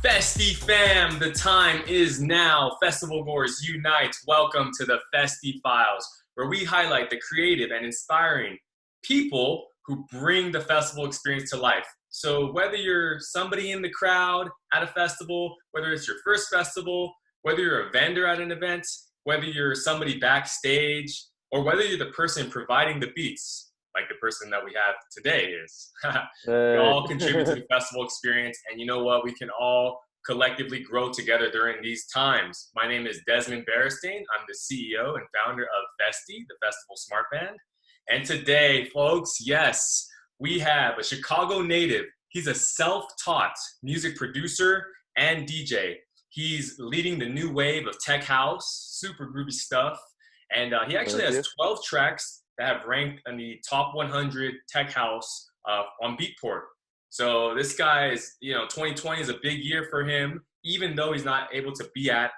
Festiie fam, the time is now. Festival goers unite. Welcome to the Festiie Files, where we highlight the creative and inspiring people who bring the festival experience to life. So whether you're somebody in the crowd at a festival, whether it's your first festival, whether you're a vendor at an event, whether you're somebody backstage, or whether you're the person providing the beats, like the person that we have today is. We all contribute to the festival experience, and you know what? We can all collectively grow together during these times. My name is Desmond Beristain. I'm the CEO and founder of Festiie, the Festival Smart Band. And today, folks, yes, we have a Chicago native. He's a self-taught music producer and DJ. He's leading the new wave of tech house, super groovy stuff. And he actually has 12 tracks that have ranked in the top 100 tech house on Beatport. So this guy is, 2020 is a big year for him. Even though he's not able to be at,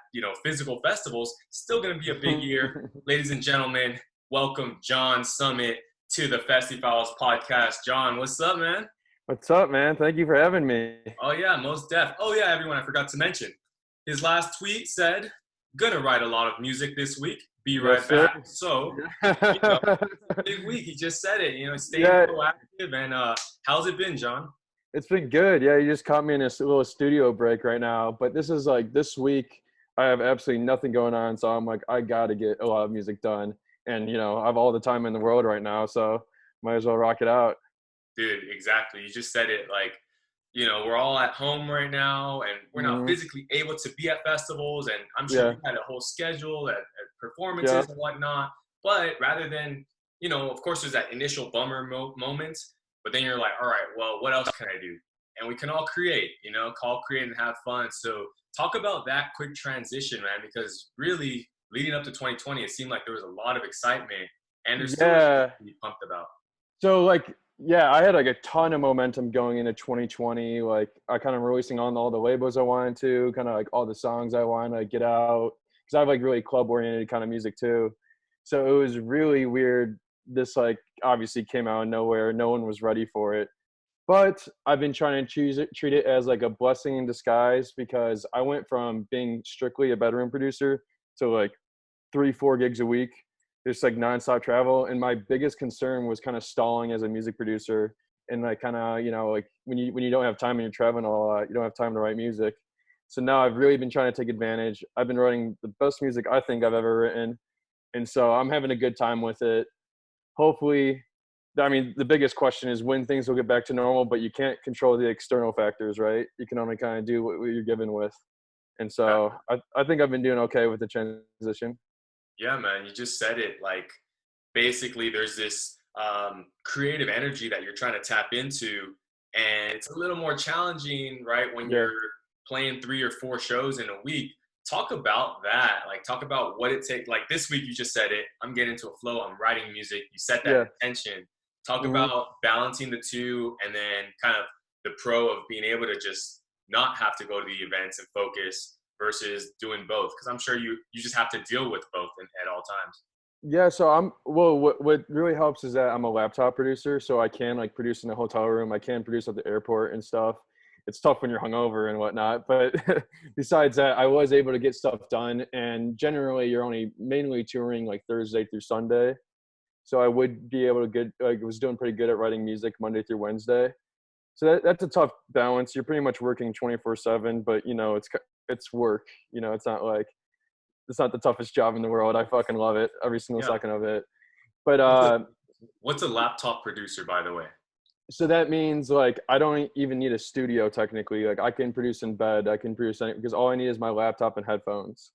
physical festivals, still going to be a big year. Ladies and gentlemen, welcome John Summit to the Festiie Files podcast. John, what's up, man? What's up, man? Thank you for having me. Oh, yeah, most def. Oh, yeah, everyone, I forgot to mention. His last tweet said, gonna write a lot of music this week. Be right back. So, big week. He just said it. Staying proactive. And how's it been, John? It's been good. Yeah, you just caught me in a little studio break right now. But this is this week, I have absolutely nothing going on. So I'm like, I got to get a lot of music done. And, I have all the time in the world right now. So might as well rock it out. Dude, exactly. You just said it we're all at home right now and we're not physically able to be at festivals. And I'm sure you had a whole schedule at performances and whatnot. But rather than, of course, there's that initial bummer moment. But then you're like, all right, well, what else can I do? And we can all create, create and have fun. So talk about that quick transition, man, because really leading up to 2020, it seemed like there was a lot of excitement and there's still to be pumped about. So I had a ton of momentum going into 2020. I kind of releasing on all the labels I wanted to, kind of all the songs I wanted to get out. Because I have really club oriented kind of music too. So it was really weird. This obviously came out of nowhere. No one was ready for it. But I've been trying to treat it as a blessing in disguise, because I went from being strictly a bedroom producer to 3-4 gigs a week. Just nonstop travel. And my biggest concern was kind of stalling as a music producer. And when you don't have time and you're traveling a lot, you don't have time to write music. So now I've really been trying to take advantage. I've been writing the best music I think I've ever written. And so I'm having a good time with it. Hopefully, the biggest question is when things will get back to normal, but you can't control the external factors, right? You can only kind of do what you're given with. And so I think I've been doing okay with the transition. Yeah, man, you just said it. Basically, there's this creative energy that you're trying to tap into, and it's a little more challenging, right, when you're playing 3 or 4 shows in a week. Talk about that. Talk about what it takes. This week, you just said it. I'm getting into a flow. I'm writing music. You set that intention. Talk about balancing the two, and then kind of the pro of being able to just not have to go to the events and focus versus doing both, because I'm sure you just have to deal with both at all times. Yeah, so what really helps is that I'm a laptop producer, so I can produce in a hotel room. I can produce at the airport and stuff. It's tough when you're hungover and whatnot, but besides that, I was able to get stuff done. And generally, you're only mainly touring Thursday through Sunday, so I would be able to get was doing pretty good at writing music Monday through Wednesday. So that's a tough balance. You're pretty much working 24/7, but it's work. It's not it's not the toughest job in the world. I fucking love it, every single second of it. But what's a laptop producer, by the way? So that means I don't even need a studio technically. I can produce in bed. I can produce anything, because all I need is my laptop and headphones.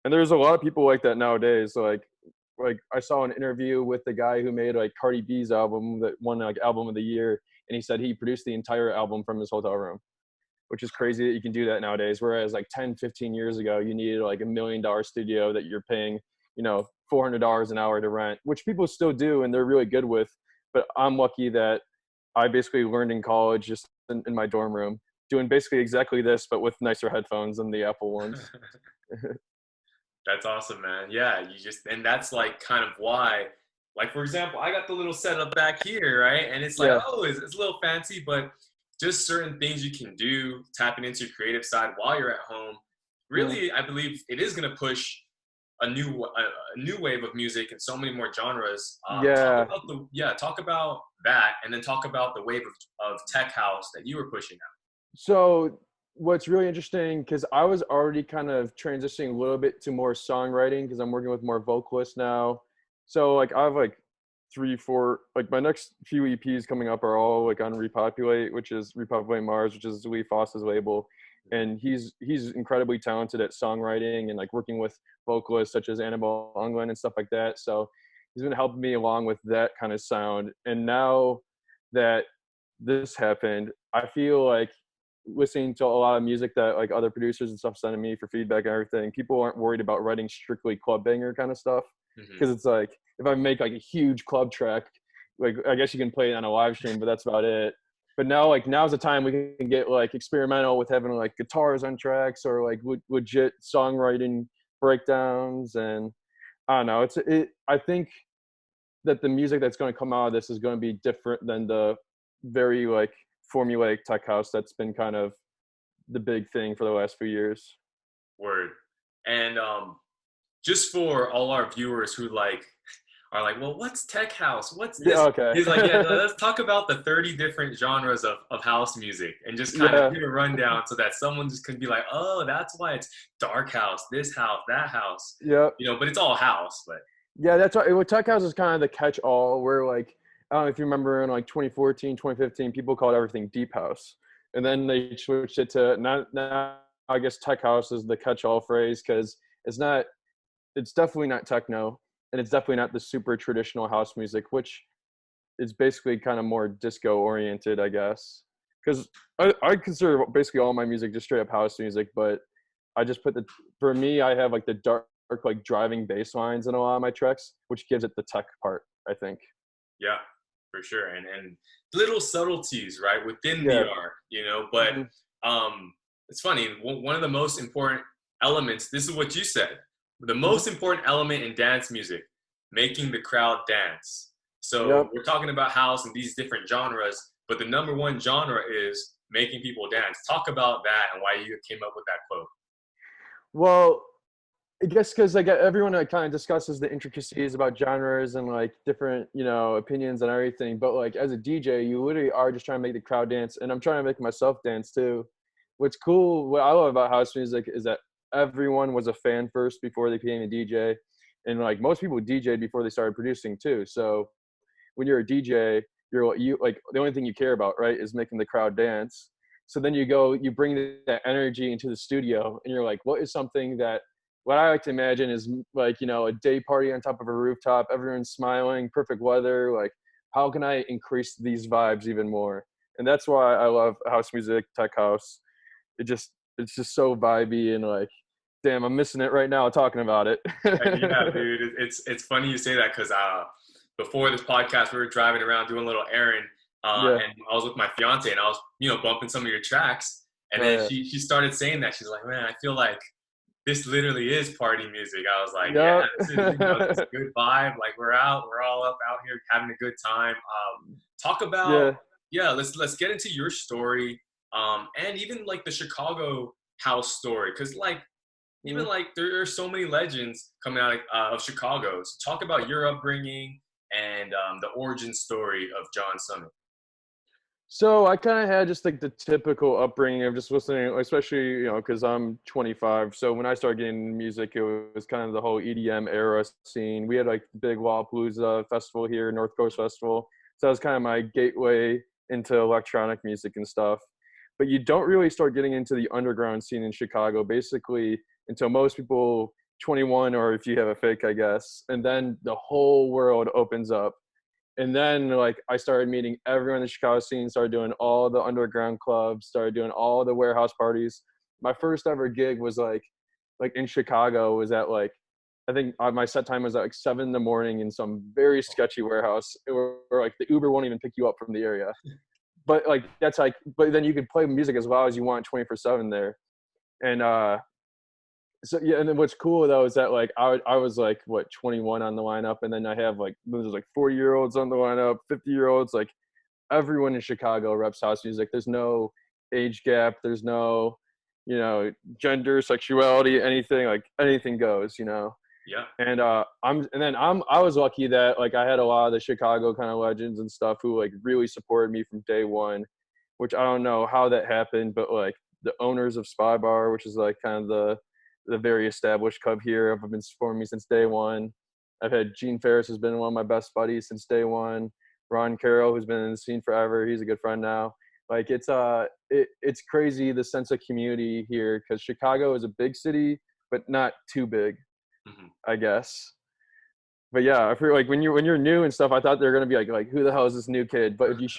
And there's a lot of people like that nowadays. I saw an interview with the guy who made Cardi B's album that won album of the year, and he said he produced the entire album from his hotel room, which is crazy that you can do that nowadays. Whereas 10, 15 years ago, you needed $1 million studio that you're paying, $400 an hour to rent, which people still do and they're really good with. But I'm lucky that I basically learned in college, just in my dorm room, doing basically exactly this, but with nicer headphones than the Apple ones. That's awesome, man. Yeah, and that's kind of why, for example, I got the little setup back here, right? And it's oh, it's a little fancy, but just certain things you can do, tapping into your creative side while you're at home. Mm. Really, I believe it is going to push a new wave of music and so many more genres. Yeah. Talk about that, and then talk about the wave of tech house that you were pushing out. So what's really interesting, because I was already kind of transitioning a little bit to more songwriting because I'm working with more vocalists now. So like I have like three, four, like my next few EPs coming up are all like on Repopulate, which is Repopulate Mars, which is Lee Foss's label. And he's incredibly talented at songwriting and like working with vocalists such as Annabelle Unglin and stuff like that. So he's been helping me along with that kind of sound. And now that this happened, I feel like listening to a lot of music that like other producers and stuff sending me for feedback and everything, people aren't worried about writing strictly club banger kind of stuff. Because it's like if I make like a huge club track, like I guess you can play it on a live stream, but that's about it. But now like now's the time we can get like experimental with having like guitars on tracks or like legit songwriting breakdowns. And I don't know, I think that the music that's going to come out of this is going to be different than the very like formulaic tech house that's been kind of the big thing for the last few years. Word. And just for all our viewers who like are like, well, what's tech house? What's Yeah, this? okay. He's like, yeah, let's talk about the 30 different genres of house music and just kind of Yeah. give a rundown so that someone just can be like, oh, that's why it's dark house, this house, that house, Yeah. but it's all house. But Yeah, that's why tech house is kind of the catch all where like I don't know if you remember in like 2014, 2015, people called everything deep house. And then they switched it to now I guess tech house is the catch all phrase because it's definitely not techno and it's definitely not the super traditional house music, which is basically kind of more disco oriented, I guess. Because I consider basically all my music just straight up house music, but I just for me, I have like the dark, like driving bass lines in a lot of my tracks, which gives it the tech part, I think. yeah, for sure. And little subtleties, right, within the Yeah. art, but Mhm. it's funny. One of the most important elements, this is what you said, the Mhm. most important element in dance music, making the crowd dance. So Yep. we're talking about house and these different genres, but the number one genre is making people dance. Talk about that and why you came up with that quote. Well, I guess because like everyone kind of discusses the intricacies about genres and like different, opinions and everything. But like as a DJ, you literally are just trying to make the crowd dance, and I'm trying to make myself dance too. What's cool, what I love about house music is that everyone was a fan first before they became a DJ, and like most people DJ'd before they started producing too. So when you're a DJ, you like the only thing you care about, right, is making the crowd dance. So then you bring that energy into the studio, and you're like, what is something that what I like to imagine is like, a day party on top of a rooftop, everyone's smiling, perfect weather. Like, how can I increase these vibes even more? And that's why I love house music, tech house. It's just so vibey and like, damn, I'm missing it right now talking about it. Yeah, dude, it's funny you say that because before this podcast we were driving around doing a little errand, Yeah. and I was with my fiance and I was bumping some of your tracks, and Oh then yeah. she started saying that she's like, man, I feel like this literally is party music. I was like, yeah, Yep. this is this good vibe. Like we're all up out here having a good time. Talk about Yeah. let's get into your story, and even like the Chicago house story, because like even Mhm. like there are so many legends coming out of Chicago. So talk about your upbringing and the origin story of John Summit. So I kind of had just like the typical upbringing of just listening, especially, because I'm 25. So when I started getting into music, it was kind of the whole EDM era scene. We had like big Lollapalooza festival here, North Coast Festival. So that was kind of my gateway into electronic music and stuff. But you don't really start getting into the underground scene in Chicago, basically, until most people 21, or if you have a fake, I guess. And then the whole world opens up. And then like I started meeting everyone in the Chicago scene, started doing all the underground clubs, started doing all the warehouse parties. My first ever gig was like in Chicago was at like I think my set time was at like 7 in the morning in some very sketchy warehouse where like the Uber won't even pick you up from the area. But like that's like but then you could play music as loud as you want 24/7 there. And so yeah, and then what's cool though is that like I was like what 21 on the lineup, and then I have like there's like 40-year-olds on the lineup, 50-year-olds, like everyone in Chicago reps house music. There's no age gap. There's no, gender, sexuality, anything, like anything goes, Yeah. And I was lucky that like I had a lot of the Chicago kind of legends and stuff who like really supported me from day one, which I don't know how that happened, but like the owners of Spy Bar, which is like kind of the very established club here, have been supporting me since day one. I've had Gene Ferris, has been one of my best buddies since day one. Ron Carroll, who's been in the scene forever, he's a good friend now. Like it's crazy the sense of community here, because Chicago is a big city, but not too big, Hmm. I guess. But yeah, I feel like when you're new and stuff, I thought they were gonna be like who the hell is this new kid? But if you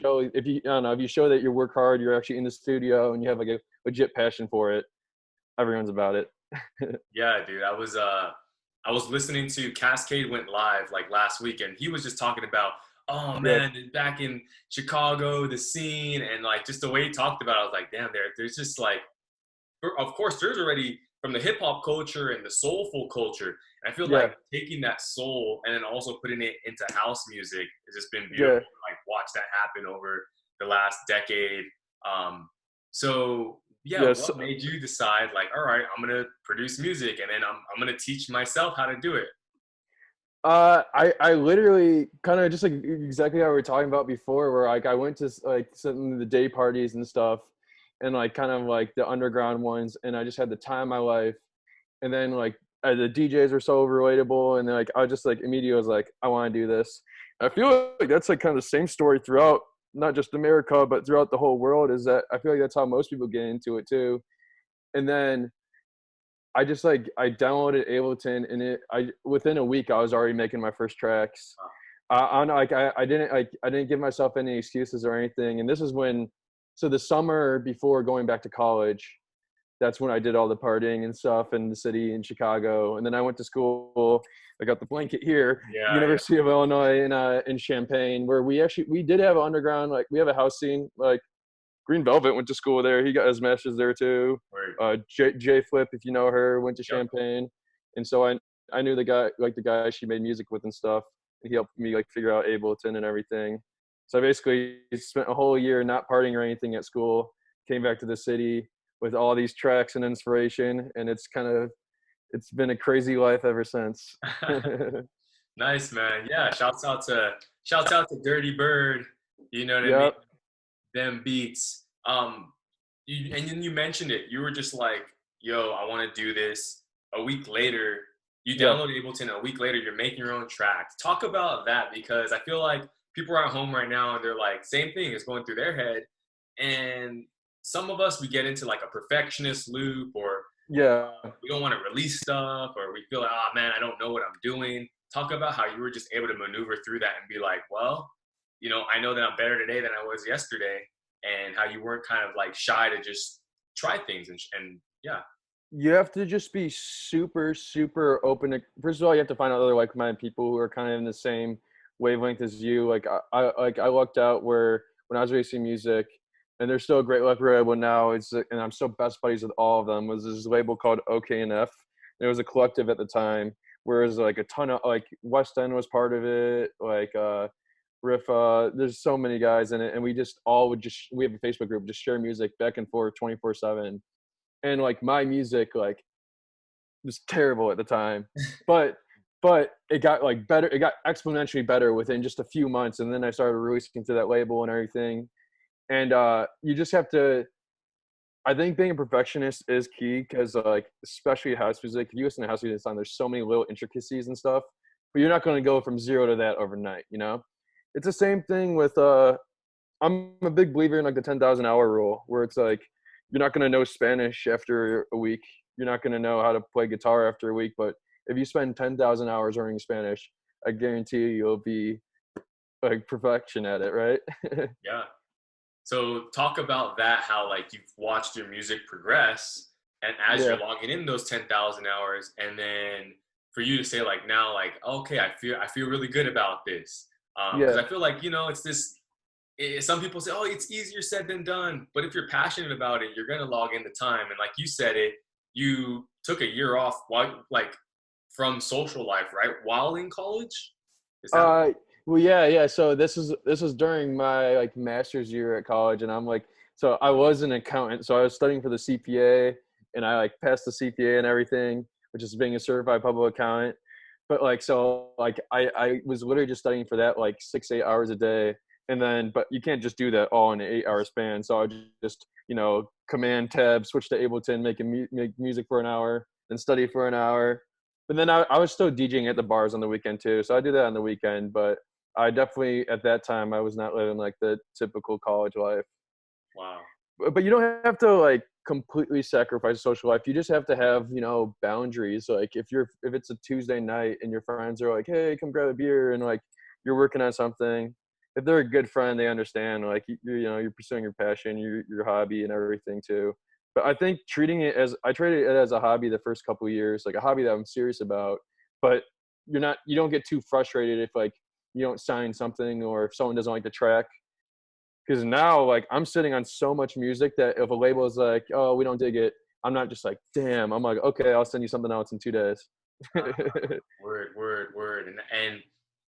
I don't know, if you show that you work hard, you're actually in the studio and you have like a legit passion for it, everyone's about it. Yeah, dude. I was listening to Cascade went live like last week, and he was just talking about, oh Yeah, man, back in Chicago, the scene, and like just the way he talked about it, I was like, damn, there's just like, of course, there's already from the hip hop culture and the soulful culture. And I feel yeah, like taking that soul and then also putting it into house music has just been beautiful. yeah, Like watch that happen over the last decade. So yeah, yes. what made you decide like, all right, I'm gonna produce music and then I'm gonna teach myself how to do it? I literally kind of just like exactly how we were talking about before, where like I went to like some of the day parties and stuff, and like kind of like the underground ones, and I just had the time of my life. And then like the DJs are so relatable, and then like I just like immediately was like, I want to do this. I feel like that's like kind of the same story throughout not just America, but throughout the whole world. Is that I feel like that's how most people get into it too. And then I just like I downloaded Ableton, and I within a week I was already making my first tracks. On like I didn't give myself any excuses or anything. And this is when, so the summer before going back to college, that's when I did all the partying and stuff in the city in Chicago. And then I went to school. I got the blanket here, Yeah, yeah. University of Illinois in Champaign, where we did have an underground, like we have a house scene. Like Green Velvet went to school there. He got his masters there too. Word. J Flip, if you know her, went to Yep. Champaign. And so I knew the guy she made music with and stuff. And he helped me like figure out Ableton and everything. So I basically spent a whole year not partying or anything at school, came back to the city with all these tracks and inspiration. And it's been a crazy life ever since. Nice, man. Yeah, shouts out to Dirty Bird. You know what I mean? Yep. Them beats. And then you mentioned it. You were just like, "Yo, I want to do this." A week later, you Yep. download Ableton. A week later, you're making your own tracks. Talk about that because I feel like people are at home right now and they're like, same thing is going through their head. And some of us, we get into like a perfectionist loop, or Yeah. we don't want to release stuff, or we feel like, oh man, I don't know what I'm doing. Talk about how you were just able to maneuver through that and be like, well, I know that I'm better today than I was yesterday, and how you weren't kind of like shy to just try things and yeah. You have to just be super, super open to, first of all, you have to find other like-minded people who are kind of in the same wavelength as you. Like I lucked out where when I was releasing music, and there's still a great record label now. And I'm still best buddies with all of them. Was this label called OKNF? It was a collective at the time, whereas like a ton of like West End was part of it, like Riff. There's so many guys in it, and we just all would just we have a Facebook group, just share music back and forth 24/7. And like my music like was terrible at the time, but it got like better. It got exponentially better within just a few months, and then I started releasing to that label and everything. And you just have to. I think being a perfectionist is key because like especially house music. If you listen to house music song, there's so many little intricacies and stuff, but you're not going to go from zero to that overnight. It's the same thing with I'm a big believer in like the 10,000 hour rule, where it's like you're not going to know Spanish after a week. You're not going to know how to play guitar after a week. But if you spend 10,000 hours learning Spanish, I guarantee you'll be like perfection at it, right? Yeah. So talk about that, how like you've watched your music progress, and as Yeah, you're logging in those 10,000 hours, and then for you to say like now, like okay, I feel really good about this, because yeah. I feel like it's this. Some people say, oh, it's easier said than done, but if you're passionate about it, you're gonna log in the time, and like you said it, you took a year off while like from social life, right, while in college. Is that Uh, Well, yeah. So this is during my like master's year at college, and I'm like, so I was an accountant, so I was studying for the CPA, and I like passed the CPA and everything, which is being a certified public accountant. But like, so like I was literally just studying for that like 6 8 hours a day, and then but you can't just do that all in an 8 hour span. So I just command tab, switch to Ableton, make music for an hour, then study for an hour. But then I was still DJing at the bars on the weekend too, so I do that on the weekend. But I definitely at that time I was not living like the typical college life. Wow. But you don't have to like completely sacrifice social life. You just have to have boundaries. Like if it's a Tuesday night and your friends are like, hey, come grab a beer, and like you're working on something. If they're a good friend, they understand. Like you're pursuing your passion, your hobby, and everything too. But I think I treated it as a hobby the first couple of years, like a hobby that I'm serious about. But you don't get too frustrated if like you don't sign something or if someone doesn't like the track. Because now like I'm sitting on so much music that if a label is like, oh, we don't dig it, I'm not just like, damn. I'm like, okay, I'll send you something else in 2 days. Word. And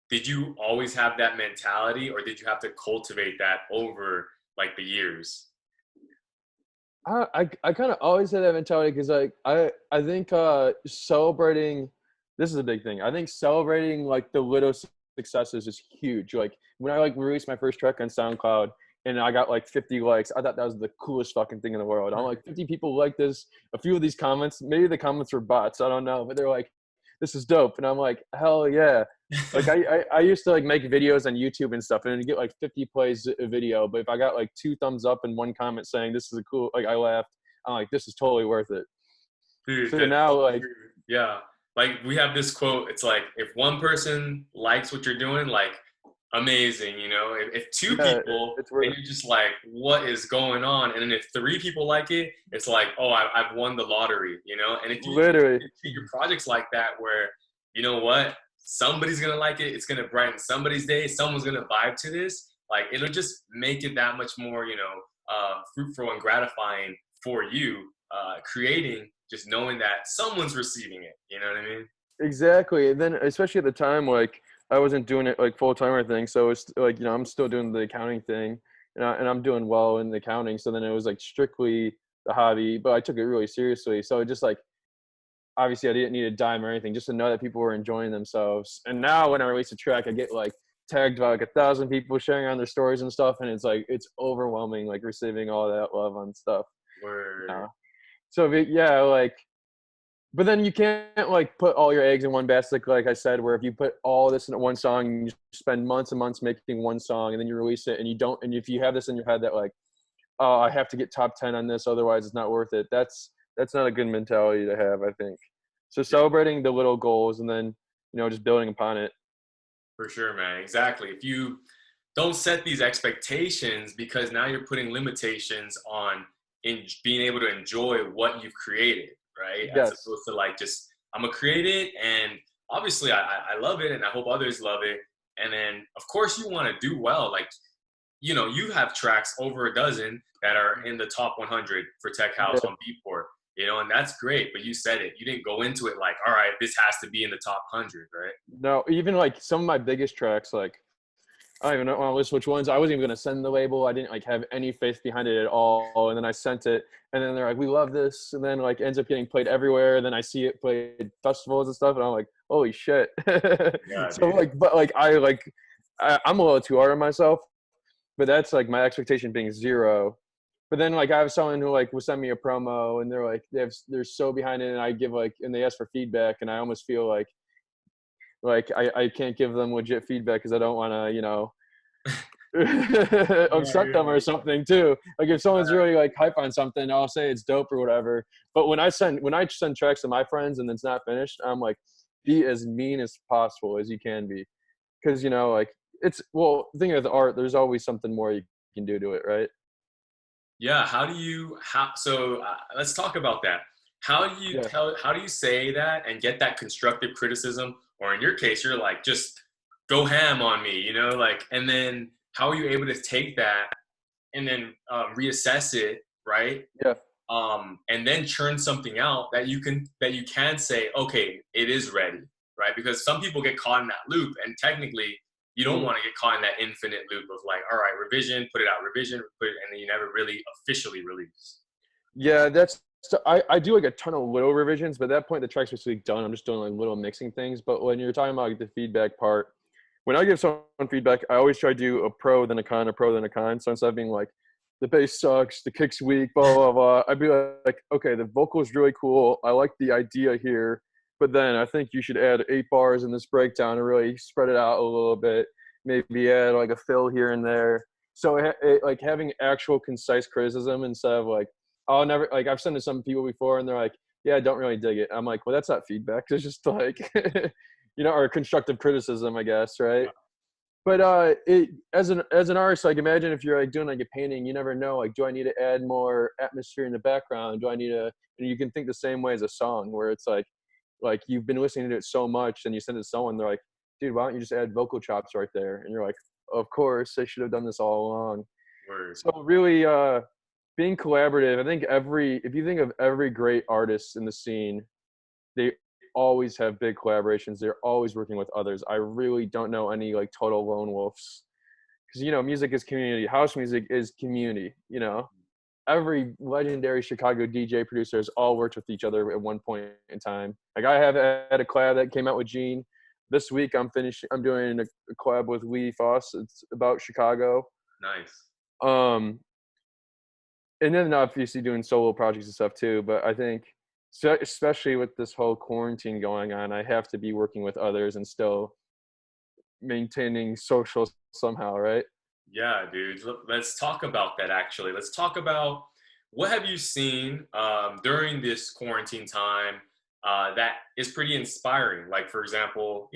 did you always have that mentality, or did you have to cultivate that over like the years? I kind of always had that mentality because like I think celebrating, this is a big thing. I think celebrating like the little successes is huge. Like when I like released my first track on SoundCloud and I got like 50 likes, I thought that was the coolest fucking thing in the world. I'm like 50 people like this. A few of these comments, maybe the comments were bots, I don't know, but they're like, this is dope, and I'm like, hell yeah. Like I used to like make videos on YouTube and stuff, and it'd get like 50 plays a video. But if I got like 2 thumbs up and 1 comment saying this is a cool, like I laughed, I'm like, this is totally worth it. Dude, So that's now so like, true. Yeah. Like we have this quote, it's like if one person likes what you're doing, like amazing, you know. If two yeah, people, it's then worth. you're just like, what is going on? And then if 3 people like it, it's like, oh, I've won the lottery, you know. And if you Literally, treat your projects like that, where you know what, somebody's gonna like it, it's gonna brighten somebody's day, someone's gonna vibe to this, like it'll just make it that much more, fruitful and gratifying for you, creating, just knowing that someone's receiving it. You know what I mean? exactly. And then especially at the time, like I wasn't doing it like full time or thing, so it's like I'm still doing the accounting thing, and I'm doing well in the accounting. So then it was like strictly the hobby, but I took it really seriously. So it just like obviously I didn't need a dime or anything, just to know that people were enjoying themselves. And now when I release a track, I get like tagged by like 1,000 people sharing on their stories and stuff, and it's like it's overwhelming, like receiving all that love on stuff. Word. So yeah, like, but then you can't like put all your eggs in one basket, like I said, where if you put all this in one song, you spend months and months making one song, and then you release it, and you don't, and if you have this in your head that like, oh, I have to get top 10 on this, otherwise it's not worth it. That's not a good mentality to have, I think. So celebrating the little goals and then, just building upon it. For sure, man. Exactly. If you don't set these expectations, because now you're putting limitations on in being able to enjoy what you've created, right? As Yes. opposed to like just I'm gonna create it, and obviously I love it, and I hope others love it. And then of course you want to do well. Like you have tracks over a dozen that are in the top 100 for Tech-House Yeah. on Beatport. And that's great. But you said it. You didn't go into it like, all right, this has to be in the top 100, right? No, even like some of my biggest tracks, like I don't even know want to list which ones. I wasn't even gonna send the label. I didn't like have any faith behind it at all. And then I sent it, and then they're like, "We love this," and then like ends up getting played everywhere. And then I see it played festivals and stuff, and I'm like, "Holy shit!" Yeah, So dude. like, but like I'm a little too hard on myself, but that's like my expectation being zero. But then like I have someone who like will send me a promo, and they're like they're so behind it, and I give like and they ask for feedback, and I almost feel like I can't give them legit feedback because I don't want to upset them or something too. Like if someone's really like hype on something, I'll say it's dope or whatever. But when I send tracks to my friends and it's not finished, I'm like, be as mean as possible as you can be, because like it's well, the thing with art, there's always something more you can do to it, right? Yeah. So let's talk about that. Yeah. How do you say that and get that constructive criticism? Or in your case, you're like, just go ham on me, like, and then how are you able to take that and then reassess it, right? Yeah. And then churn something out that you can say, okay, it is ready, right? Because some people get caught in that loop, and technically you don't want to get caught in that infinite loop of like, all right, revision, put it out, revision, put it, and then you never really officially release. Yeah, that's so I do like a ton of little revisions, but at that point the track's basically done. I'm just doing like little mixing things. But when you're talking about like the feedback part, when I give someone feedback, I always try to do a pro then a con, a pro then a con. So instead of being like the bass sucks, the kick's weak, blah blah blah, I'd be like, okay, the vocal's really cool. I like the idea here, but then I think you should add 8 bars in this breakdown and really spread it out a little bit. Maybe add like a fill here and there. So like having actual concise criticism instead of like, I'll never, like I've sent to some people before and they're like, yeah, I don't really dig it. I'm like, well, that's not feedback. It's just like, or constructive criticism, I guess. Right. But as an artist, like imagine if you're like doing like a painting, you never know, like, do I need to add more atmosphere in the background? Do I need to, and you can think the same way as a song where it's like you've been listening to it so much and you send it to someone, they're like, dude, why don't you just add vocal chops right there? And you're like, of course, I should have done this all along. Word. So really, being collaborative, I think if you think of every great artist in the scene, they always have big collaborations. They're always working with others. I really don't know any like total lone wolves because, music is community. House music is community, Every legendary Chicago DJ producers all worked with each other at one point in time. Like I have had a collab that came out with Gene. This week I'm doing a collab with Lee Foss. It's about Chicago. Nice. And then obviously doing solo projects and stuff too. But I think, especially with this whole quarantine going on, I have to be working with others and still maintaining social somehow, right? Yeah, dude. Let's talk about that actually. Let's talk about what have you seen during this quarantine time that is pretty inspiring. Like, for example,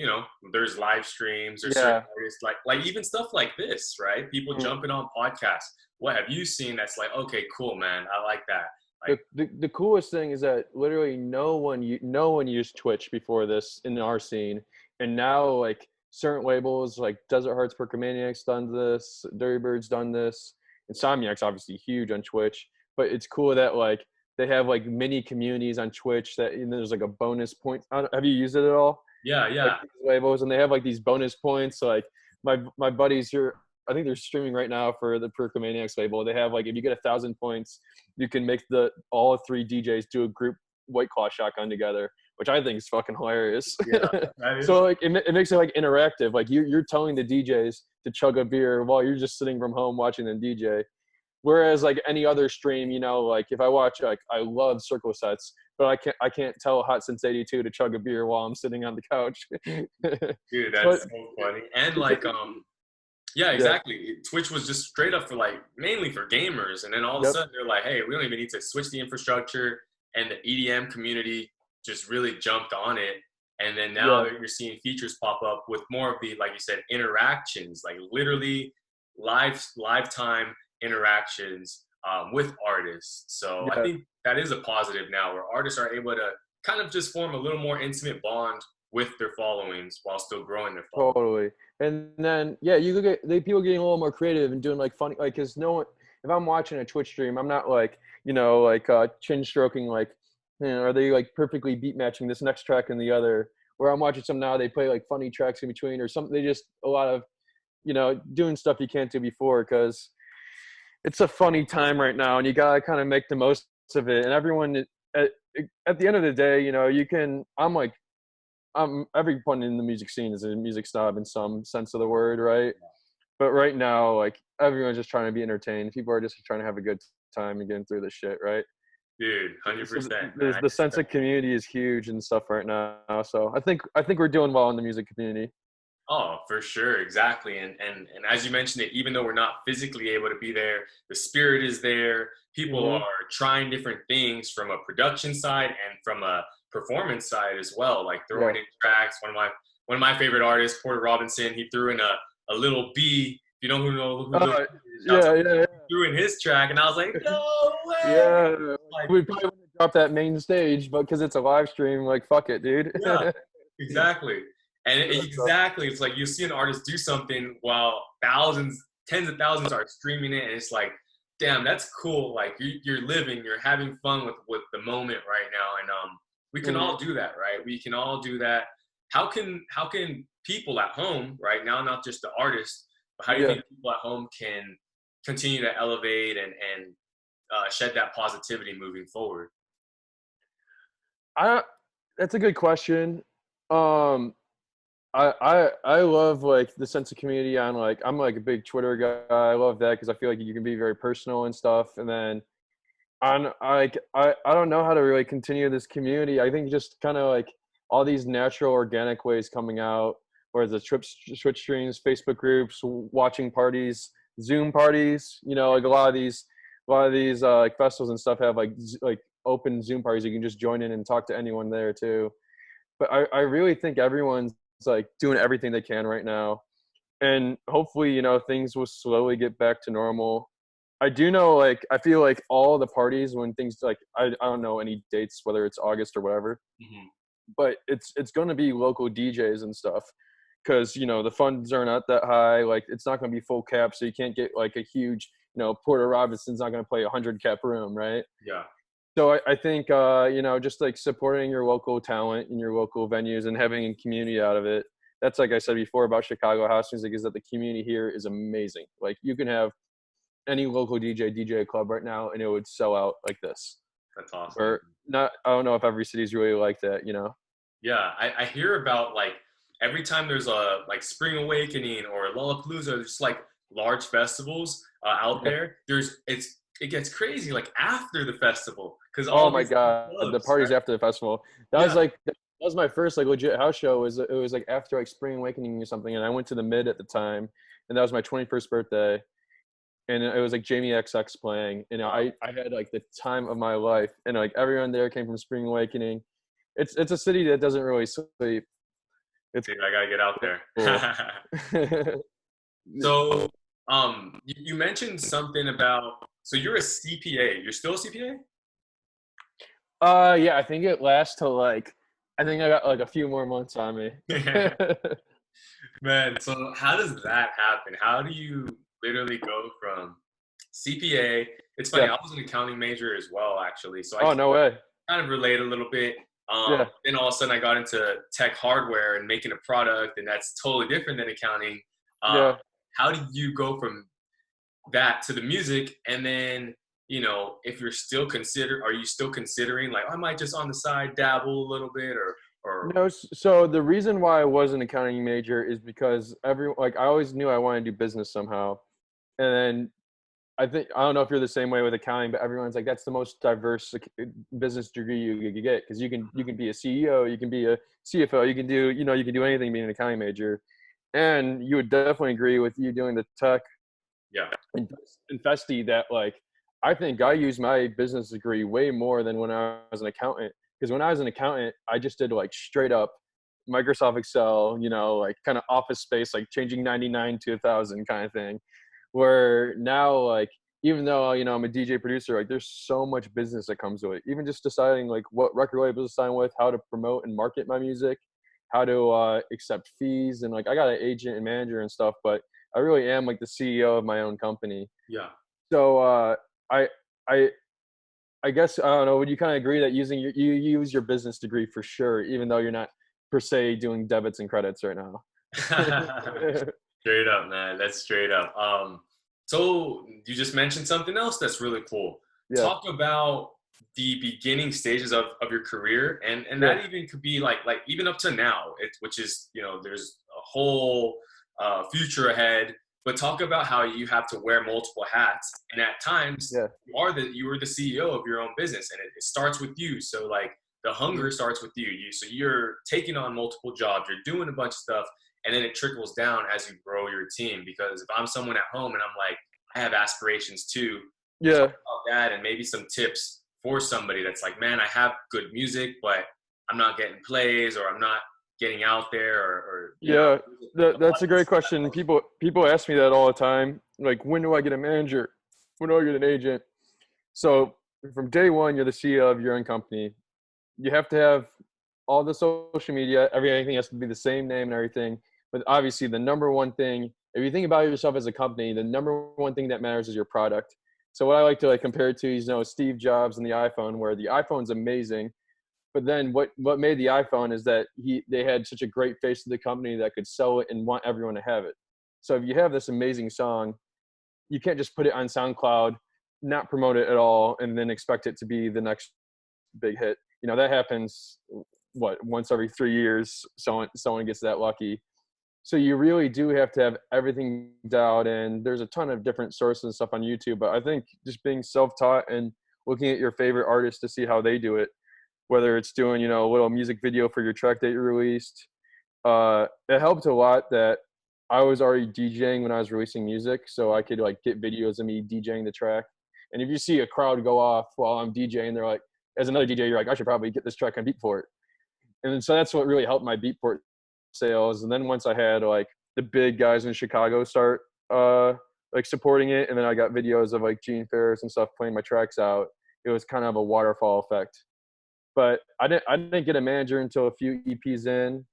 there's live streams, there's certain artists, like even stuff like this, right? People jumping on podcasts. What have you seen that's like, okay, cool, man, I like that. Like, the coolest thing is that literally no one used Twitch before this in our scene, and now like certain labels like Desert Hearts, Percomaniac's done this, Dirty Bird's done this, Insomniac's obviously huge on Twitch, but it's cool that like they have like mini communities on Twitch that there's like a bonus point. Have you used it at all? Yeah. Like these labels, and they have like these bonus points. So, like my buddies here, I think they're streaming right now for the Percomaniac's label. They have like if you get 1,000 points, you can make all 3 DJs do a group White Claw shotgun together, which I think is fucking hilarious. Yeah, so like it makes it like interactive. Like you're telling the DJs to chug a beer while you're just sitting from home watching them DJ. Whereas like any other stream, like if I watch, like I love circle sets, but I can't tell Hot Since 82 to chug a beer while I'm sitting on the couch. Dude, that's so funny. And like yeah, exactly. Yeah. Twitch was just straight up for like mainly for gamers, and then all of a sudden they're like, hey, we don't even need to switch the infrastructure, and the EDM community just really jumped on it. And then now you're seeing features pop up with more of the, like you said, interactions, like literally lifetime interactions with artists. So I think that is a positive now where artists are able to kind of just form a little more intimate bond with their followings while still growing their following. Totally. And then you could get people getting a little more creative and doing like funny, like because if I'm watching a Twitch stream, I'm not like chin stroking like are they like perfectly beat matching this next track and the other. Where I'm watching some now, they play like funny tracks in between or something. They just a lot of doing stuff you can't do before because it's a funny time right now and you gotta kind of make the most of it. And everyone at the end of the day, everyone in the music scene is a music snob in some sense of the word, right? But right now, like everyone's just trying to be entertained. People are just trying to have a good time and getting through this shit, right? Dude, 100%. The sense of community is huge and stuff right now. So I think we're doing well in the music community. Oh, for sure, exactly. And as you mentioned it, even though we're not physically able to be there, the spirit is there. People are trying different things from a production side and from a performance side as well, like throwing in tracks. One of my favorite artists, Porter Robinson, he threw in a little B. You know who threw in his track, and I was like, no way. Yeah, like, we probably wouldn't drop that main stage, but because it's a live stream, like fuck it, dude. Yeah, exactly. And exactly, it's like you see an artist do something while tens of thousands are streaming it, and it's like, damn, that's cool. Like you're living, you're having fun with the moment right now, and we can all do that, right? We can all do that. how can people at home right now, not just the artists, but how do you Yeah. think people at home can continue to elevate and shed that positivity moving forward? I That's a good question. Um, I love like the sense of community on like I'm like a big Twitter guy. I love that because I feel like you can be very personal and stuff. And then on I don't know how to really continue this community. I think just kind of like all these natural organic ways coming out, whereas the Twitch streams, Facebook groups, watching parties, Zoom parties. You know, like a lot of these like festivals and stuff have like like open Zoom parties. You can just join in and talk to anyone there too. But I really think everyone's like doing everything they can right now, and hopefully things will slowly get back to normal. I do know, like, I feel like all the parties when things like I don't know any dates, whether it's August or whatever, Hmm. but it's going to be local DJs and stuff because the funds are not that high. Like it's not going to be full cap, so you can't get like a huge Porter Robinson's not going to play 100 cap room, right? Yeah. So I think just like supporting your local talent in your local venues and having a community out of it. That's like I said before about Chicago house music is that the community here is amazing. Like you can have any local DJ a club right now and it would sell out like this. That's awesome. Or not, I don't know if every city's really like that. Yeah, I hear about like every time there's a like Spring Awakening or Lollapalooza, just like large festivals out Yeah. there. It gets crazy like after the festival because Oh all my these god, the clubs, parties right? after the festival. Yeah. That was my first like legit house show. It was like after like Spring Awakening or something, and I went to the Mid at the time, and that was my 21st birthday, and it was like Jamie XX playing, and Wow. I had like the time of my life, and like everyone there came from Spring Awakening. It's a city that doesn't really sleep. It's Dude, I gotta get out cool. there. So, you mentioned something about so you're a CPA. You're still a CPA? Yeah, I think it lasts till like I think I got like a few more months on me. Man, so how does that happen? How do you literally go from CPA? It's funny, Yeah. I was an accounting major as well, actually, so I Oh, can no way. kind of relate a little bit. Yeah. Then all of a sudden, I got into tech hardware and making a product, and that's totally different than accounting. Um, Yeah. how do you go from that to the music, and then if you're still are you still considering like I might just on the side dabble a little bit or No, so the reason why I was an accounting major is because I always knew I wanted to do business somehow. And then I don't know if you're the same way with accounting, but everyone's like that's the most diverse business degree you could get because you can be a CEO, you can be a CFO, you can do anything being an accounting major. And you would definitely agree with you doing the tech yeah. in Festiie that like I think I use my business degree way more than when I was an accountant. Because when I was an accountant, I just did like straight up Microsoft Excel, like kind of office space, like changing 99 to 1,000 kind of thing. Where now, like, even though, I'm a DJ producer, like there's so much business that comes with it. Even just deciding like what record labels to sign with, how to promote and market my music, how to accept fees. And like I got an agent and manager and stuff, but I really am like the CEO of my own company. Yeah. So I I I guess I don't know. Would you kind of agree that you use your business degree for sure, even though you're not per se doing debits and credits right now? Straight up, man. That's straight up. So you just mentioned something else that's really cool. Yeah, Talk about the beginning stages of your career, and yeah, that even could be like even up to now, which is there's a whole future ahead. But talk about how you have to wear multiple hats, and at times yeah. you were the CEO of your own business, and it starts with you. So like the Mhm. hunger starts with you. You're taking on multiple jobs, you're doing a bunch of stuff, and then it trickles down as you grow your team. Because if I'm someone at home and I'm like, I have aspirations too, talk Yeah, about that and maybe some tips for somebody that's like, man, I have good music, but I'm not getting plays or I'm not getting out there or yeah. That's a great abundance. question. People ask me that all the time. Like, when do I get a manager? When do I get an agent? So from day one, you're the CEO of your own company. You have to have all the social media, everything has to be the same name and everything. But obviously, the number one thing, if you think about yourself as a company, the number one thing that matters is your product. So what I like to like compare it to is Steve Jobs and the iPhone, where the iPhone's amazing, But then what made the iPhone is that they had such a great face to the company that could sell it and want everyone to have it. So if you have this amazing song, you can't just put it on SoundCloud, not promote it at all, and then expect it to be the next big hit. That happens once every 3 years. Someone gets that lucky. So you really do have to have everything dialed in. There's a ton of different sources and stuff on YouTube, but I think just being self-taught and looking at your favorite artists to see how they do it, whether it's doing, a little music video for your track that you released. It helped a lot that I was already DJing when I was releasing music, so I could like get videos of me DJing the track. And if you see a crowd go off while I'm DJing, they're like, as another DJ, you're like, I should probably get this track on Beatport. And so that's what really helped my Beatport sales. And then once I had like the big guys in Chicago start like supporting it, and then I got videos of like Gene Ferris and stuff playing my tracks out, it was kind of a waterfall effect. But I didn't get a manager until a few EPs in.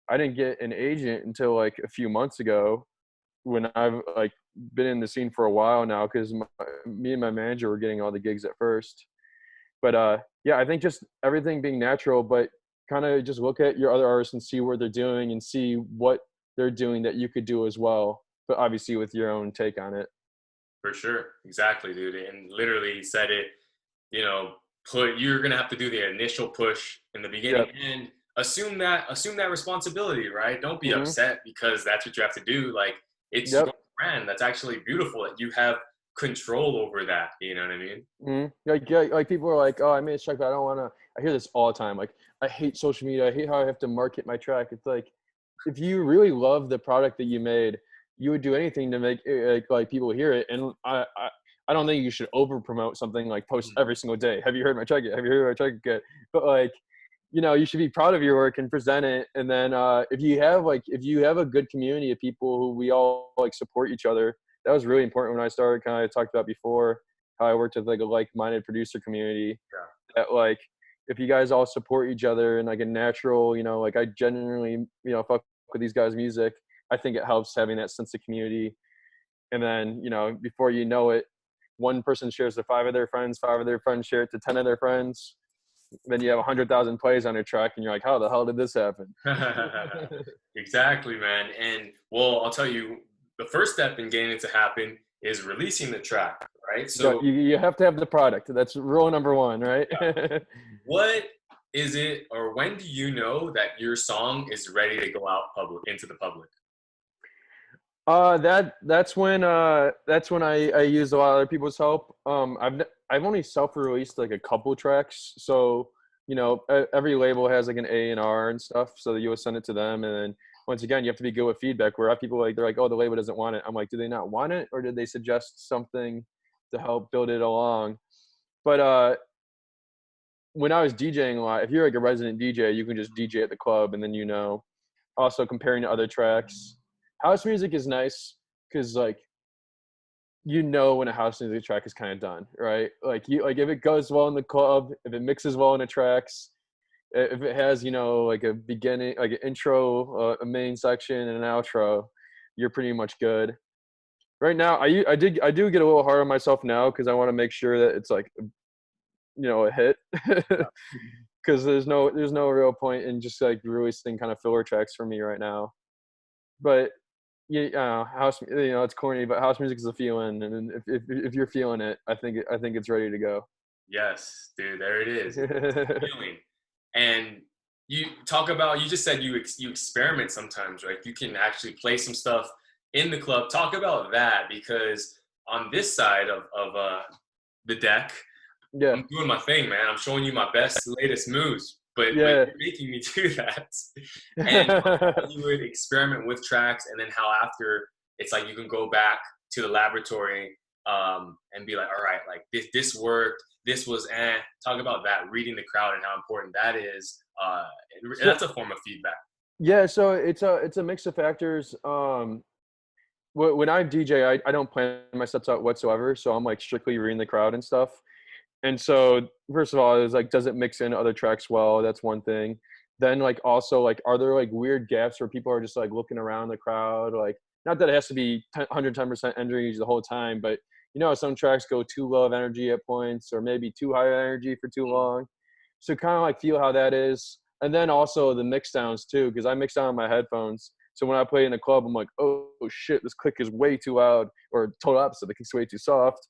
I didn't get an agent until like a few months ago, when I've like been in the scene for a while now, because me and my manager were getting all the gigs at first. But yeah, I think just everything being natural, but kind of just look at your other artists and see what they're doing and see what they're doing that you could do as well, but obviously with your own take on it. For sure. Exactly, dude. And literally said it, you're going to have to do the initial push in the beginning. Yep. And assume that responsibility, right? Don't be upset because that's what you have to do. Like, it's your brand. That's actually beautiful that you have control over that. You know what I mean? Like people are like, oh, I made a track, but I don't want to. I hear this all the time. Like, I hate social media. I hate how I have to market my track. It's like, if you really love the product that you made, you would do anything to make it, like people hear it. And I don't think you should over promote something, like post every single day. Have you heard my track yet? Have you heard my track yet? But like, you should be proud of your work and present it. And then if you have a good community of people who we all like support each other, that was really important when I started. Kind of talked about before how I worked with like a like-minded producer community. Yeah. That like, if you guys all support each other in like a natural, like I genuinely, fuck with these guys' music, I think it helps having that sense of community. And then, before you know it, one person shares to 5 of their friends share it to 10 of their friends. Then you have 100,000 plays on your track, and you're like, how the hell did this happen? Exactly, man. And well, I'll tell you, the first step in getting it to happen is releasing the track, right? So you have to have the product. That's rule number 1, right? Yeah. What is it, or when do you know that your song is ready to go out into the public? That's when I use a lot of other people's help. I've only self-released like a couple tracks, so every label has like an A&R and stuff, so that you will send it to them, and then once again you have to be good with feedback. Where people they're like, oh, the label doesn't want it. I'm like, do they not want it, or did they suggest something to help build it along? But when I was DJing a lot, if you're like a resident DJ, you can just DJ at the club, and then also comparing to other tracks. House music is nice because like when a house music track is kind of done, right? Like if it goes well in the club, if it mixes well in the tracks, if it has like a beginning, like an intro, a main section, and an outro, you're pretty much good. Right now, I do get a little hard on myself now because I want to make sure that it's like a hit. Because there's no real point in just like releasing kind of filler tracks for me right now. But house, it's corny, but house music is a feeling, and if you're feeling it, I think it's ready to go. Yes, dude, there it is. Feeling. And you just said you experiment sometimes, right? You can actually play some stuff in the club. Talk about that, because on this side of the deck, yeah, I'm doing my thing, man. I'm showing you my best, latest moves. But you're making me do that. And you would experiment with tracks, and then how after it's like you can go back to the laboratory and be like, all right, like this worked, this was talk about that, reading the crowd and how important that is. That's a form of feedback. Yeah, so it's a mix of factors. When I DJ, I don't plan my sets out whatsoever, so I'm like strictly reading the crowd and stuff. And so first of all, it was like, does it mix in other tracks well? That's one thing. Then like also like, are there like weird gaps where people are just like looking around the crowd? Like, not that it has to be 110% energy the whole time, but some tracks go too low of energy at points, or maybe too high energy for too long. So kind of like feel how that is. And then also the mix downs too, because I mix down my headphones. So when I play in a club, I'm like, oh shit, this click is way too loud, or total opposite, the click's way too soft.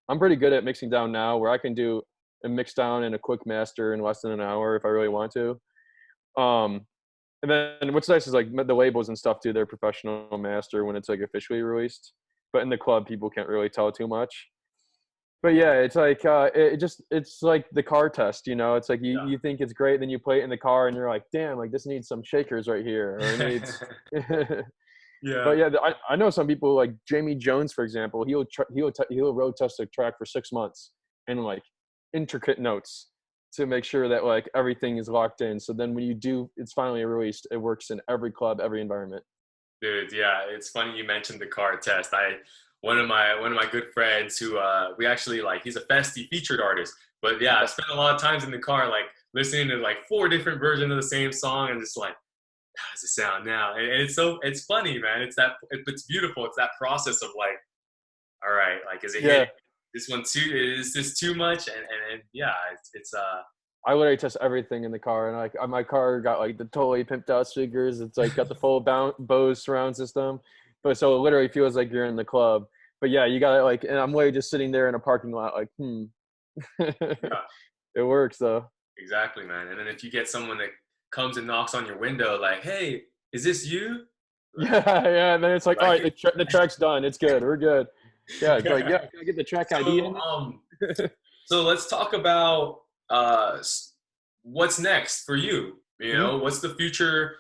I'm pretty good at mixing down now, where I can do a mix down and a quick master in less than an hour if I really want to. And then what's nice is like the labels and stuff too. They're professional master when it's like officially released, but in the club, people can't really tell too much. But yeah, it's like it's like the car test, you know. It's like you think it's great, then you play it in the car, and you're like, damn, like this needs some shakers right here, or it needs. Yeah. But yeah, I know some people like Jamie Jones, for example. He'll road test a track for 6 months and like intricate notes to make sure that like everything is locked in. So then when it's finally released, it works in every club, every environment. Dude, yeah, it's funny you mentioned the car test. One of my good friends who we actually like, he's a Festiie featured artist. But yeah, I spent a lot of times in the car like listening to like 4 different versions of the same song and just like, how does it sound now? And it's funny, man. It's beautiful. It's that process of like, all right, like is it hitting this one too? Is this too much? And yeah, it's I literally test everything in the car, and like my car got like the totally pimped out speakers. It's like got the full Bose surround system, but so it literally feels like you're in the club. But yeah, you got it like, and I'm literally just sitting there in a parking lot, like, yeah. It works though. Exactly, man. And then if you get someone that comes and knocks on your window, like, "Hey, is this you?" Like, Yeah. And then it's like, all right, the track's done. It's good. We're good. Yeah, it's like, yeah, can I get the track ID in? So let's talk about what's next for you. You know, what's the future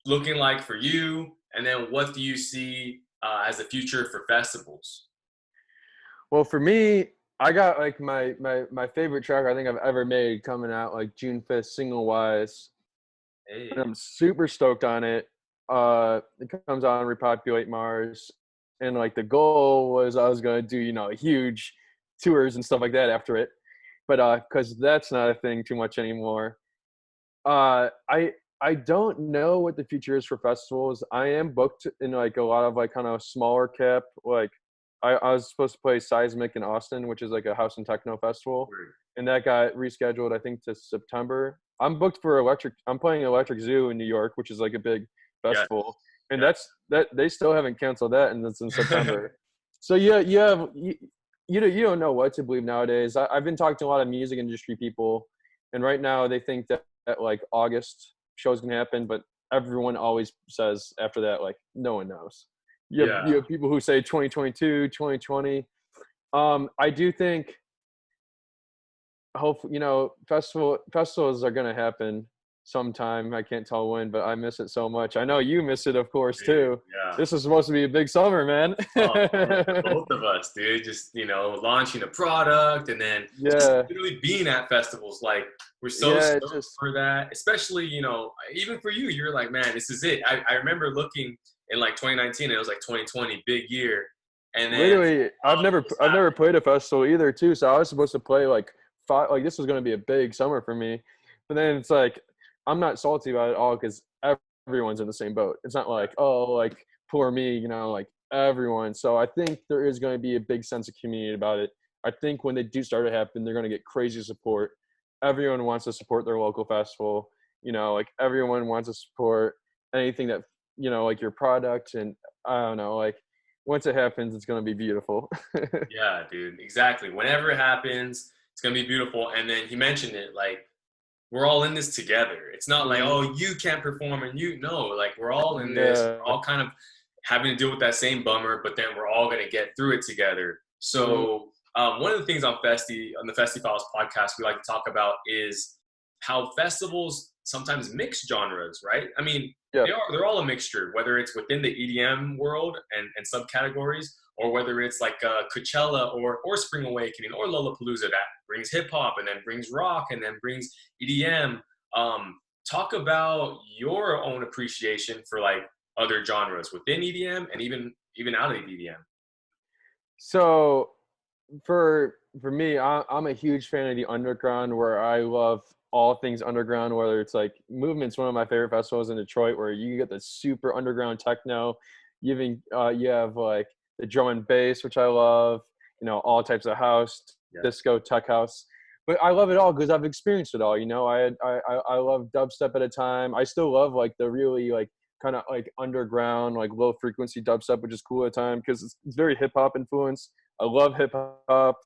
looking like for you, and then what do you see as the future for festivals? Well, for me, I got like my favorite track I think I've ever made coming out like June 5th, single wise. Hey, And I'm super stoked on it. It comes out on Repopulate Mars. And like the goal was I was gonna do, huge tours and stuff like that after it. But because that's not a thing too much anymore. I don't know what the future is for festivals. I am booked in like a lot of like kind of smaller cap. Like I was supposed to play Seismic in Austin, which is like a house and techno festival, and that got rescheduled I think to September. I'm booked for I'm playing Electric Zoo in New York, which is like a big festival, and that's they still haven't canceled that, and it's in September. So yeah, you don't know what to believe nowadays. I've been talking to a lot of music industry people, and right now they think that like August shows can happen, but everyone always says after that, like no one knows. You have people who say 2022, 2020. I do think hopefully, festivals are going to happen sometime. I can't tell when, but I miss it so much. I know you miss it, of course, too. Yeah. This is supposed to be a big summer, man. Both of us, dude. Just, launching a product and then just literally being at festivals. Like, we're so stoked for that. Especially, even for you, you're like, man, this is it. I remember looking in like 2019, it was like 2020, big year. And then literally, I've never played a festival either, too. So I was supposed to play like this was going to be a big summer for me, but then it's like I'm not salty about it all because everyone's in the same boat. It's not like, oh, like poor me, like everyone. So I think there is going to be a big sense of community about it. I think when they do start to happen, they're going to get crazy support. Everyone wants to support their local festival. Like everyone wants to support anything that like your product, and I don't know, like once it happens, it's going to be beautiful. Yeah, dude, exactly. Whenever it happens, it's going to be beautiful. And then he mentioned it, like, we're all in this together. It's not like, oh, you can't perform and like we're all in this. We're all kind of having to deal with that same bummer, but then we're all going to get through it together. So one of the things on the Festiie Files podcast we like to talk about is how festivals sometimes mix genres, right? I mean, they're all a mixture, whether it's within the EDM world and subcategories, or whether it's like Coachella or Spring Awakening or Lollapalooza that brings hip hop and then brings rock and then brings EDM. Talk about your own appreciation for like other genres within EDM and even out of EDM. So for me, I'm a huge fan of the underground, where I love all things underground, whether it's like Movement's one of my favorite festivals in Detroit, where you get the super underground techno. You have like the drum and bass, which I love, all types of house, disco, tech house. but I love it all because I've experienced it all. You know, I love dubstep at a time. I still love like the really like kind of like underground, like low frequency dubstep, which is cool at a time because it's very hip hop influenced. I love hip hop.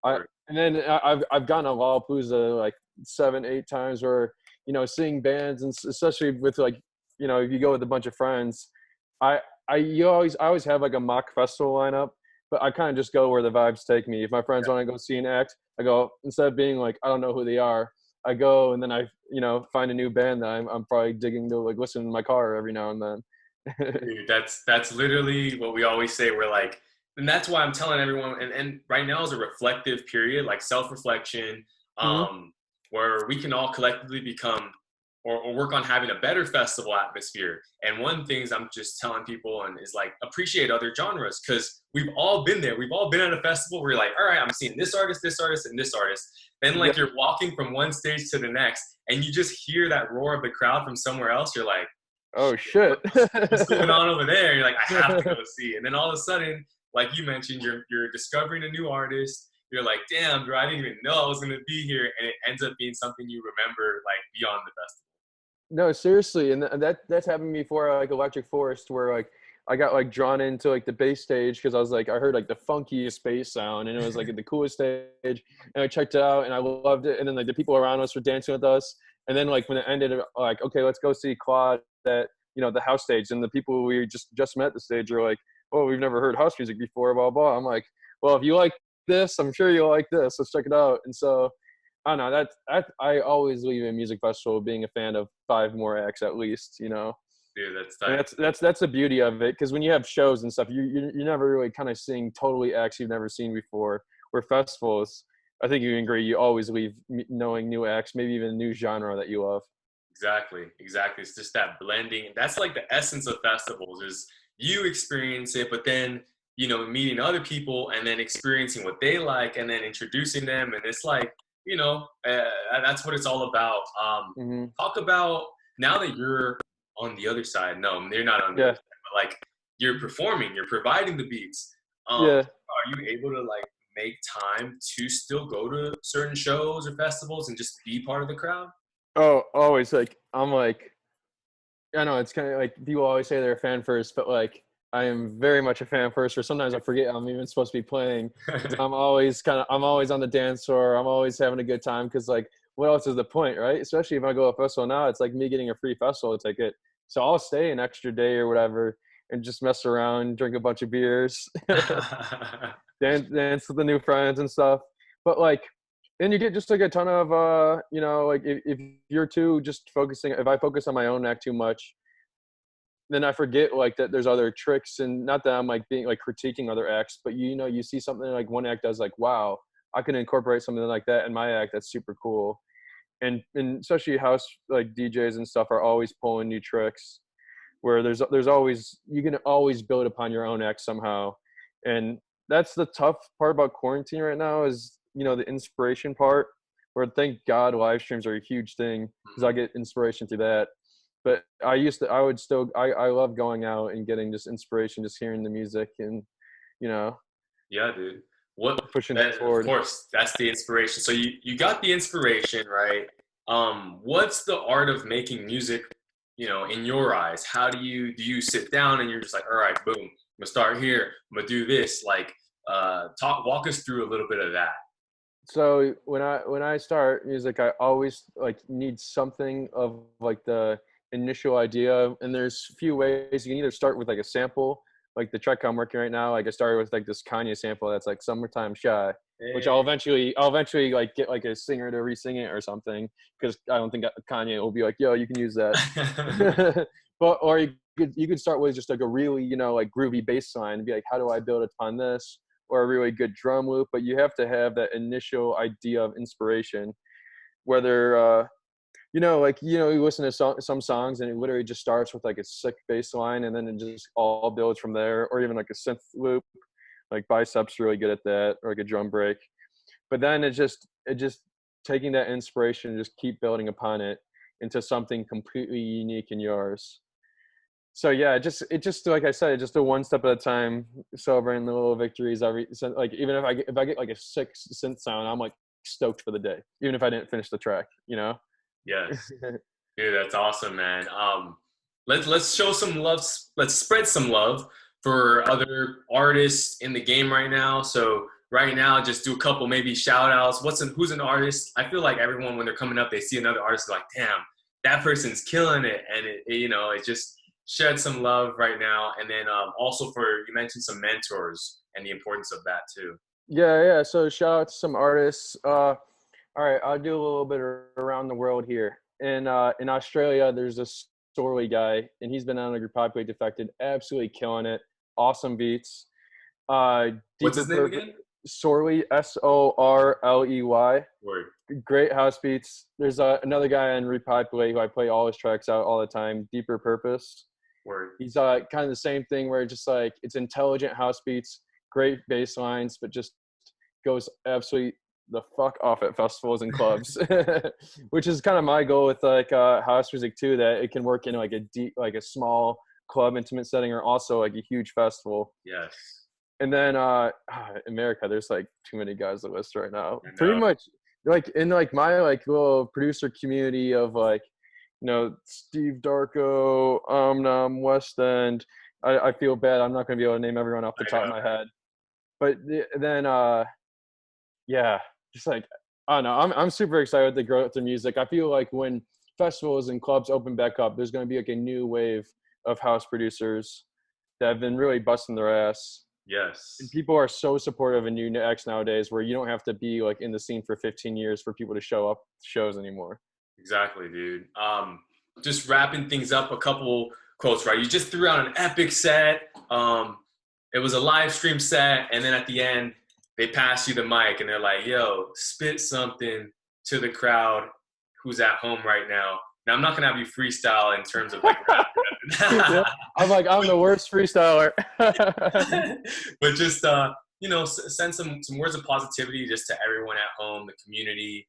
And then I've gone to Lollapalooza like 7-8 times where, you know, seeing bands and especially with like, you know, if you go with a bunch of friends, I I always have like a mock festival lineup, but I kind of just go where the vibes take me. If my friends want to go see an act, I go, instead of being like I don't know who they are, I go and then I, you know, find a new band that I'm probably digging to like listen in my car every now and then. Dude, that's literally what we always say. We're like, and that's why I'm telling everyone. And right now is a reflective period, like self-reflection, Hmm. where we can all collectively become or work on having a better festival atmosphere. And one things I'm just telling people and is like appreciate other genres because we've all been there. We've all been at a festival where you're like, all right, I'm seeing this artist, and this artist. Then Yeah. like you're walking from one stage to the next, and you just hear that roar of the crowd from somewhere else. You're like, Oh shit. what's going on over there? You're like, I have to go see. And then all of a sudden, like you mentioned, you're discovering a new artist. You're like, damn, bro, I didn't even know I was gonna be here, and it ends up being something you remember like beyond the festival. No, seriously, and that's happened before, like Electric Forest, where like I got like drawn into like the bass stage because I was like I heard like the funkiest bass sound, and it was like the coolest stage, and I checked it out and I loved it, and then like the people around us were dancing with us, and then like when it ended, like okay, let's go see Claude at, you know, the house stage, and the people we just met at the stage are like, oh, we've never heard house music before, blah blah. I'm like, well, if you like this, I'm sure you'll like this. Let's check it out, and so. I don't know. I always leave a music festival being a fan of 5 more acts at least, you know. Dude, that's And tight. that's the beauty of it because when you have shows and stuff, you're never really kind of seeing totally acts you've never seen before. Where festivals, I think you can agree, you always leave knowing new acts, maybe even a new genre that you love. Exactly. It's just that blending. That's like the essence of festivals is you experience it, but then meeting other people and then experiencing what they like and then introducing them, and it's like that's what it's all about. Hmm. Talk about now that you're on the other side. No, they're not on the other Yeah, side, but like you're performing, you're providing the beats. yeah. Are you able to like make time to still go to certain shows or festivals and just be part of the crowd? Oh, always like I'm like I know it's kind of like people always say they're a fan first, but like I am very much a fan first. Or sometimes I forget I'm even supposed to be playing because I'm always on the dance floor. I'm always having a good time because like what else is the point, right? Especially if I go to a festival now, it's like me getting a free festival ticket, so I'll stay an extra day or whatever and just mess around, drink a bunch of beers, dance with the new friends and stuff. But like, and you get just like a ton of you know, like if you're too just focusing, if I focus on my own act too much, then I forget like that there's other tricks, and not that I'm like being like critiquing other acts, but you know, you see something like one act does, like wow, I can incorporate something like that in my act. That's super cool. And especially house like DJs and stuff are always pulling new tricks where there's always, you can always build upon your own act somehow. And that's the tough part about quarantine right now is, you know, the inspiration part, where thank God live streams are a huge thing because I get inspiration through that. But I would still, I love going out and getting just inspiration, just hearing the music and, you know, Yeah, dude. What pushing that, things of forward. course, that's the inspiration. So you got the inspiration, right? What's the art of making music, in your eyes? How do you sit down and you're just like, all right, boom, I'm gonna start here, I'm gonna do this. Like walk us through a little bit of that. So when I start music, I always like need something of like the initial idea. And there's a few ways you can either start with like a sample, like the track I'm working right now. Like I started with like this Kanye sample that's like "Summertime Shy," which Hey. I'll eventually like get like a singer to re-sing it or something, because I don't think Kanye will be like, "Yo, you can use that." But or you could start with just like a really, you know, like groovy bass line and be like, "How do I build upon this?" Or a really good drum loop, but you have to have that initial idea of inspiration. Whether you know, like, you know, you listen to some songs and it literally just starts with like a sick bass line and then it just all builds from there, or even like a synth loop. Like Bicep's really good at that, or like a drum break. But then it just taking that inspiration and just keep building upon it into something completely unique and yours. So yeah, it just like I said, just a one step at a time, celebrating the little victories every. So like even if I get like a sick synth sound, I'm like stoked for the day, even if I didn't finish the track, you know? Yes. Dude, that's awesome, man. Let's show some love. Let's spread some love for other artists in the game right now. So right now, just do a couple maybe shout outs. Who's an artist? I feel like everyone, when they're coming up, they see another artist, they're like, damn, that person's killing it. And it just shed some love right now. And then also you mentioned some mentors and the importance of that too. Yeah. So shout out to some artists. All right, I'll do a little bit around the world here. In Australia, there's this Sorley guy, and he's been on a Repopulate Defected, absolutely killing it. Awesome beats. What's his name again? Sorley, Sorley. Word. Great house beats. There's another guy on Repopulate who I play all his tracks out all the time, Deeper Purpose. Word. He's kind of the same thing where just like it's intelligent house beats, great bass lines, but just goes absolutely the fuck off at festivals and clubs, which is kind of my goal with like house music too, that it can work in like a small club intimate setting or also like a huge festival. Yes. And then America, there's like too many guys to list right now. Pretty much like in like my like little producer community of like, you know, Steve Darko, West End. I feel bad. I'm not going to be able to name everyone off the top of my head. But then, yeah, just like, I don't know. I'm super excited with the growth of music. I feel like when festivals and clubs open back up, there's going to be like a new wave of house producers that have been really busting their ass. Yes. And people are so supportive of new acts nowadays where you don't have to be like in the scene for 15 years for people to show up to shows anymore. Exactly, dude. Just wrapping things up, a couple quotes, right? You just threw out an epic set. It was a live stream set, and then at the end, they pass you the mic, and they're like, yo, spit something to the crowd who's at home right now. Now, I'm not going to have you freestyle in terms of like rap. I'm the worst freestyler. But just, send some words of positivity just to everyone at home, the community,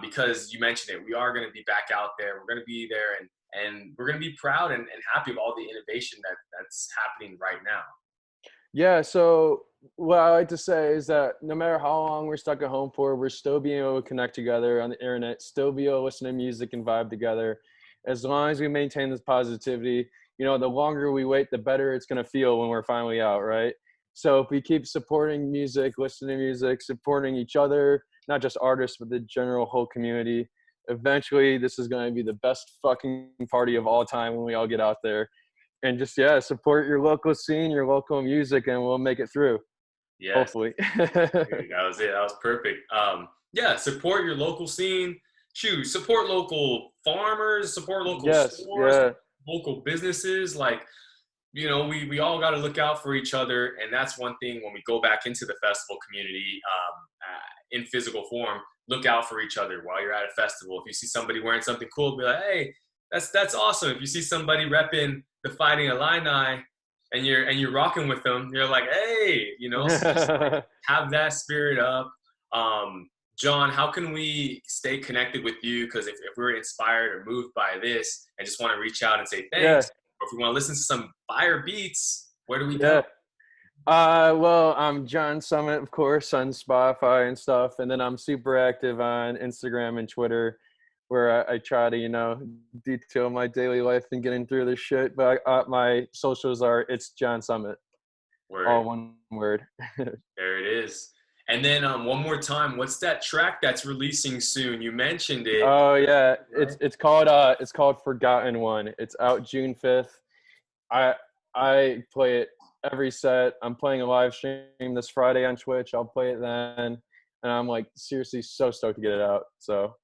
because you mentioned it. We are going to be back out there. We're going to be there, and we're going to be proud and happy of all the innovation that's happening right now. Yeah, so what I like to say is that no matter how long we're stuck at home for, we're still being able to connect together on the internet, still be able to listen to music and vibe together. As long as we maintain this positivity, you know, the longer we wait, the better it's going to feel when we're finally out, right? So if we keep supporting music, listening to music, supporting each other, not just artists, but the general whole community, eventually this is going to be the best fucking party of all time when we all get out there. And just, support your local scene, your local music, and we'll make it through. Yes. Hopefully. Dude, that was it. That was perfect. Support your local scene. Support local farmers, support local stores, local businesses. Like, you know, we all got to look out for each other. And that's one thing when we go back into the festival community in physical form, look out for each other while you're at a festival. If you see somebody wearing something cool, be like, hey, that's awesome. If you see somebody repping the Fighting Illini and you're rocking with them, you're like, hey, you know, so just like, have that spirit up. John, how can we stay connected with you? Because if we're inspired or moved by this and just want to reach out and say thanks, or if we want to listen to some fire beats, where do we go? Well, I'm John Summit, of course, on Spotify and stuff. And then I'm super active on Instagram and Twitter, where I try to, you know, detail my daily life and getting through this shit. But my socials it's John Summit. Word. All one word. There it is. And then one more time, what's that track that's releasing soon? You mentioned it. Oh yeah, it's called Forgotten One. It's out June 5th. I play it every set. I'm playing a live stream this Friday on Twitch. I'll play it then, and I'm like seriously so stoked to get it out. So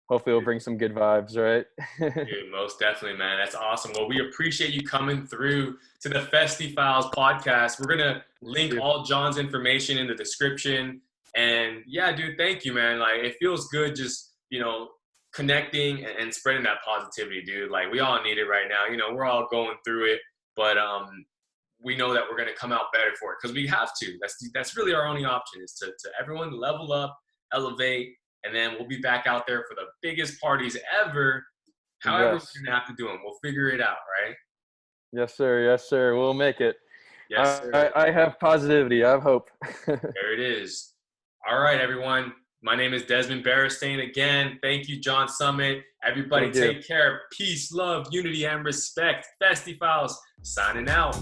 hopefully it'll bring some good vibes, right? Dude, most definitely, man. That's awesome. Well, we appreciate you coming through to the Festiie Files podcast. We're going to link all John's information in the description. And yeah, dude, thank you, man. Like, it feels good just, you know, connecting and spreading that positivity, dude. Like, we all need it right now. You know, we're all going through it, but we know that we're going to come out better for it because we have to. That's really our only option is to everyone level up, elevate, and then we'll be back out there for the biggest parties ever. However, we're going to have to do them. We'll figure it out, right? Yes, sir. Yes, sir. We'll make it. Yes, sir. I have positivity. I have hope. There it is. All right, everyone. My name is Desmond Beristain. Again, thank you, John Summit. Everybody Thank you. take care. Peace, love, unity, and respect. Festiie Files signing out.